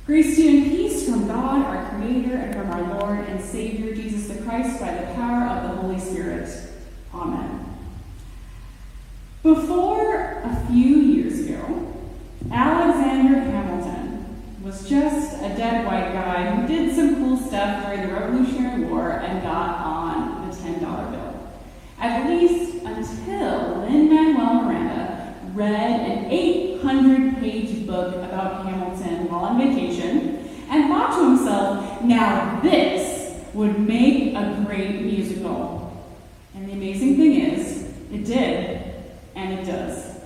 Grace to you and peace from God, our Creator, and from our Lord and Savior, Jesus the Christ, by the power of the Holy Spirit. Amen. Before a few years ago, Alexander Hamilton was just a dead white guy who did some cool stuff during the Revolutionary War and got on the $10 bill. At least until Lin-Manuel Miranda read an 800-page book about Hamilton while on vacation and thought to himself, now this would make a great musical. And the amazing thing is, it did, and it does.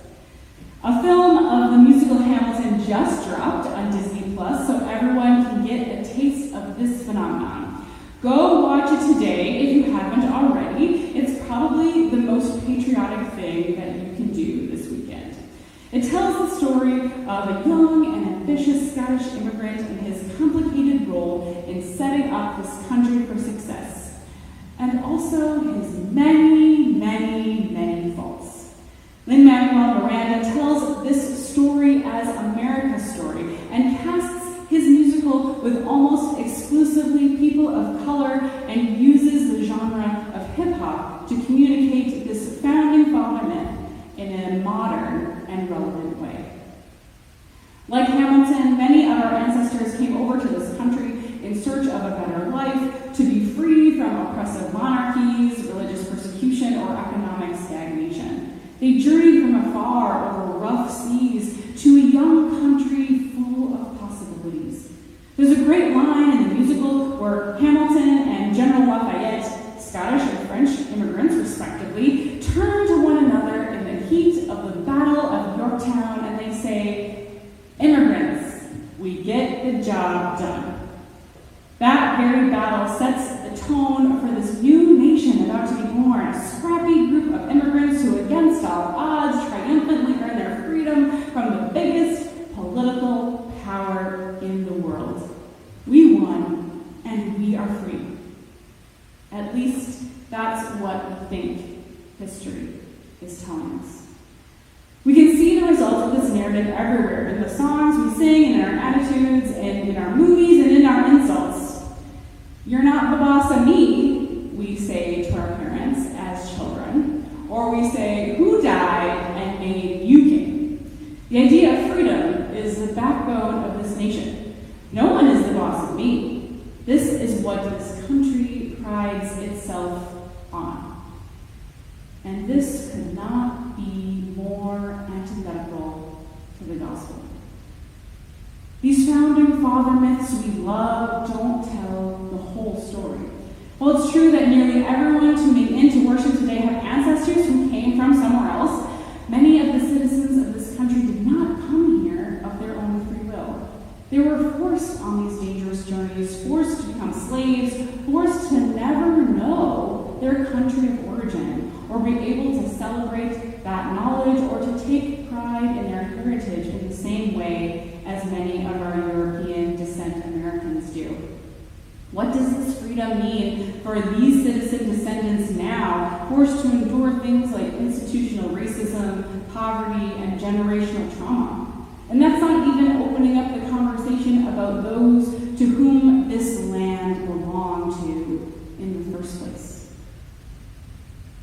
A film of the musical Hamilton just dropped on Disney Plus, so everyone can get a taste of this phenomenon. Go watch it today if you haven't already. It's probably the most patriotic thing that you can do this weekend. It tells the story of a young and ambitious Scottish immigrant and his complicated role in setting up this country for success, and also his many, many, many faults. Lin-Manuel Miranda tells this story as America's story and casts his musical with almost exclusively people of color and uses the genre of hip-hop to communicate this founding father myth in a modern and relevant way. Like Hamilton, many of our ancestors came over to this country in search of a better life, to be free from oppressive monarchies, religious persecution, or economic stagnation. They journeyed from afar over rough seas to a young country full of possibilities. There's a great line in the musical where Hamilton and General Lafayette, Scottish and French immigrants respectively, turn to one another in the heat of the Battle of Yorktown and they say, "Immigrants, we get the job done." That very battle sets the tone for this new nation about to be born, a scrappy group of immigrants who, against all odds, triumphantly earn their freedom from the biggest political power in the world. We won, and we are free. At least that's what we think history is telling us. We can see the results of this narrative everywhere, in the songs we sing, in our attitudes, and in our movies, and in our insults. "You're not the boss of me," we say to our parents as children, or we say, "Who died and made you king?" The idea of freedom is the backbone of this nation. No one is the boss of me. This is what this country prides itself on. And this could not be more antithetical to the gospel. These founding father myths we love don't tell the whole story. While it's true that nearly everyone tuning in to worship today have ancestors who came from somewhere else, many of the citizens of this country did not come here of their own free will. They were forced on these dangerous journeys, forced to become slaves, forced to never know their country of origin, or be able to celebrate that knowledge, or to take pride in their heritage in the same way as many of our European descent Americans do. What does this freedom mean for these citizen descendants now, forced to endure things like institutional racism, poverty, and generational trauma? And that's not even opening up the conversation about those to whom this land belonged to in the first place.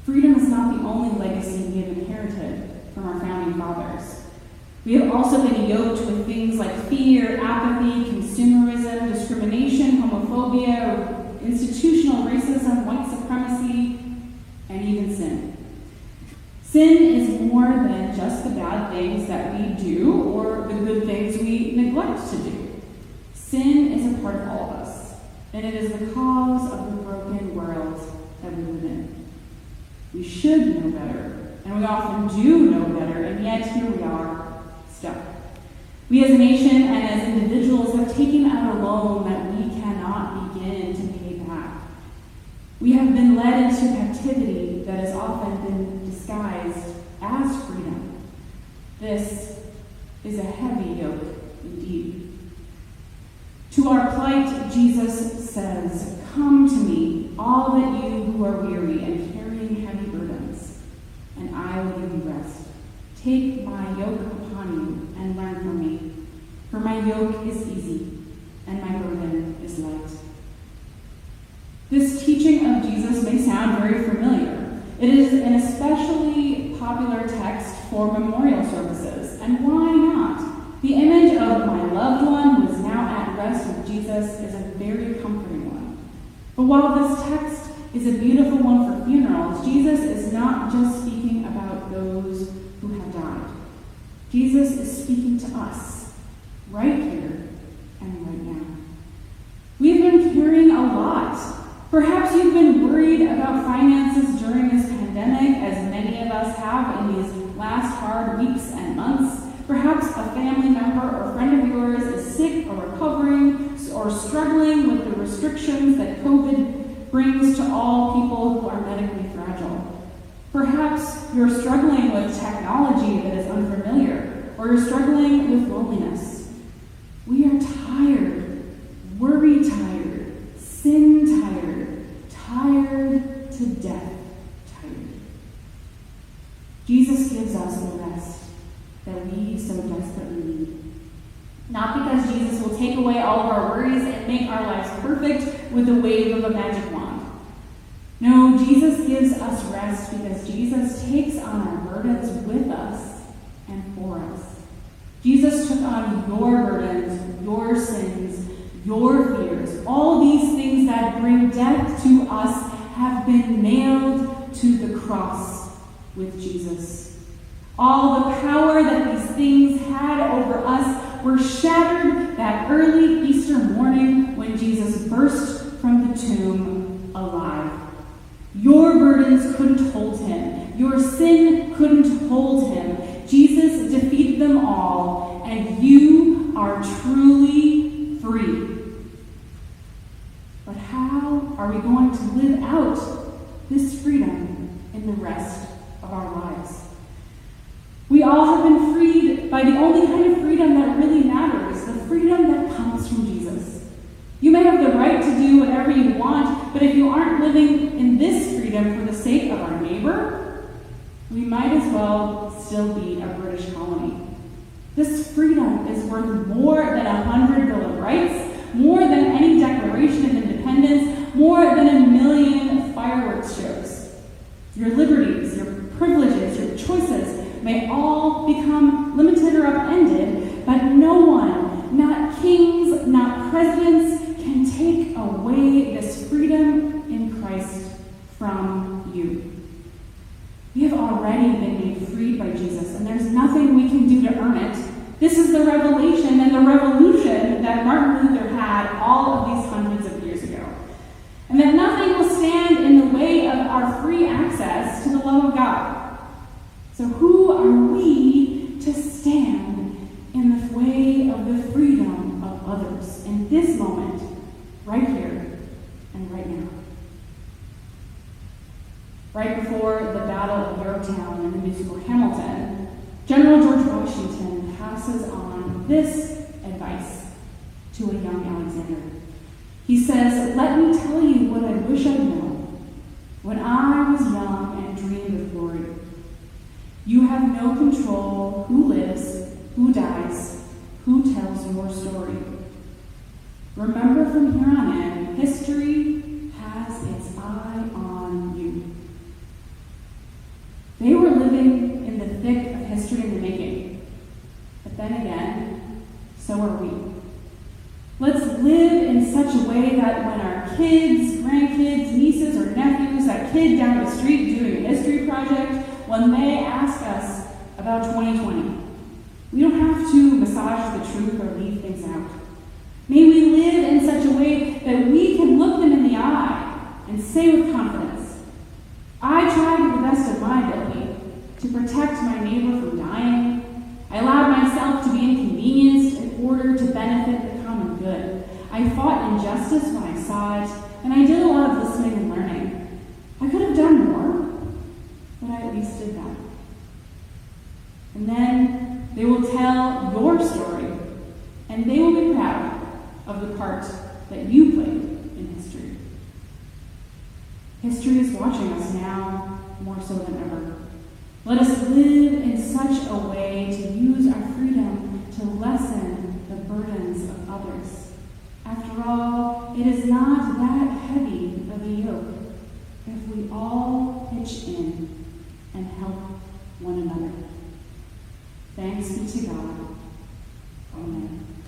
Freedom is not the only legacy we have inherited from our founding fathers. We have also been yoked with things like fear, apathy, consumerism, discrimination, homophobia, institutional racism, white supremacy, and even sin. Sin is more than just the bad things that we do or the good things we neglect to do. Sin is a part of all of us, and it is the cause of the broken world that we live in. We should know better, and we often do know better, and yet here we are, stuck. We as a nation and as individuals have taken out a loan that we cannot begin to pay back. We have been led into captivity that has often been disguised as freedom. This is a heavy yoke indeed. To our plight, Jesus says, "Come to me, all that you who are weary and carrying heavy burdens, and I will give you rest. Take my yoke upon you and learn from me, for my yoke is easy This teaching of Jesus may sound very familiar. It is an especially popular text for memorial services, and why not? The image of my loved one who is now at rest with Jesus is a very comforting one. But while this text is a beautiful one for funerals, Jesus is not just speaking about those who have died. Jesus is speaking to us, right here and right now. We've been carrying a lot. Perhaps you've been worried about finances during this pandemic, as many of us have in these last hard weeks and months. Perhaps a family member or friend of yours is sick or recovering or struggling with the restrictions that COVID brings to all people who are medically fragile. Perhaps you're struggling with technology that is unfamiliar, or you're struggling with loneliness. We are tired, worry tired, sin tired, tired to death tired. Jesus gives us the rest that we so desperately need. Not because Jesus will take away all of our worries and make our lives perfect with the wave of a magic wand. No, Jesus gives us rest because Jesus takes on our burdens with us and for us. Jesus took on your burdens, your sins, your fears. All these things that bring death to us have been nailed to the cross with Jesus. All the power that these things had over us were shattered that early Easter morning when Jesus burst from the tomb alive. Your burdens couldn't hold him. Your sin couldn't hold him. Jesus defeated them all, and you are truly free. But how are we going to live out this freedom in the rest of our lives? We all have been freed by the only kind of freedom that really matters, the freedom that comes from Jesus. You may have the right to do whatever you want, but if you aren't living in this freedom for the sake of our neighbor, we might as well still be a British colony. This freedom is worth more than 100 Bill of Rights, more than any Declaration of Independence, more than 1 million fireworks shows. Your liberties, your privileges, your choices may all become limited or upended, but no one, not kings, not presidents, can take away this freedom in Christ from you. We have already been made free by Jesus, and there's nothing we can do to earn it. This is the revelation and the revolution that Martin Luther had all of these hundreds of years ago. And that nothing will stand in the way of our free access to the love of God. So who are we to stand in the way of the freedom of others in this moment, right here and right now? Right before the Battle of Yorktown in the musical Hamilton, General George Washington passes on this advice to a young Alexander. He says, "Let me tell you what I wish I'd known when I was young and dreamed of glory. You have no control who lives, who dies, who tells your story. Remember from here on in, history has its eye on you." They were living in the thick of history in the making. But then again, so are we. Let's live in such a way that when our kids, grandkids, nieces, or nephews, that kid down the street doing a history project, when they ask us about 2020, we don't have to massage the truth or leave things out. May we live in such a way that we can look them in the eye and say with confidence, I tried to the best of my ability to protect my neighbor from dying. I allowed myself to be inconvenienced in order to benefit the common good. I fought injustice when I saw it, and I did a lot of listening and learning. I could have done more, but I at least did that. And then they will tell your story, and they will be proud of the part that you played in history. History is watching us now more so than ever. Let us live in such a way to use our freedom to lessen the burdens of others. After all, it is not that heavy of pitch in and help one another. Thanks be to God. Amen.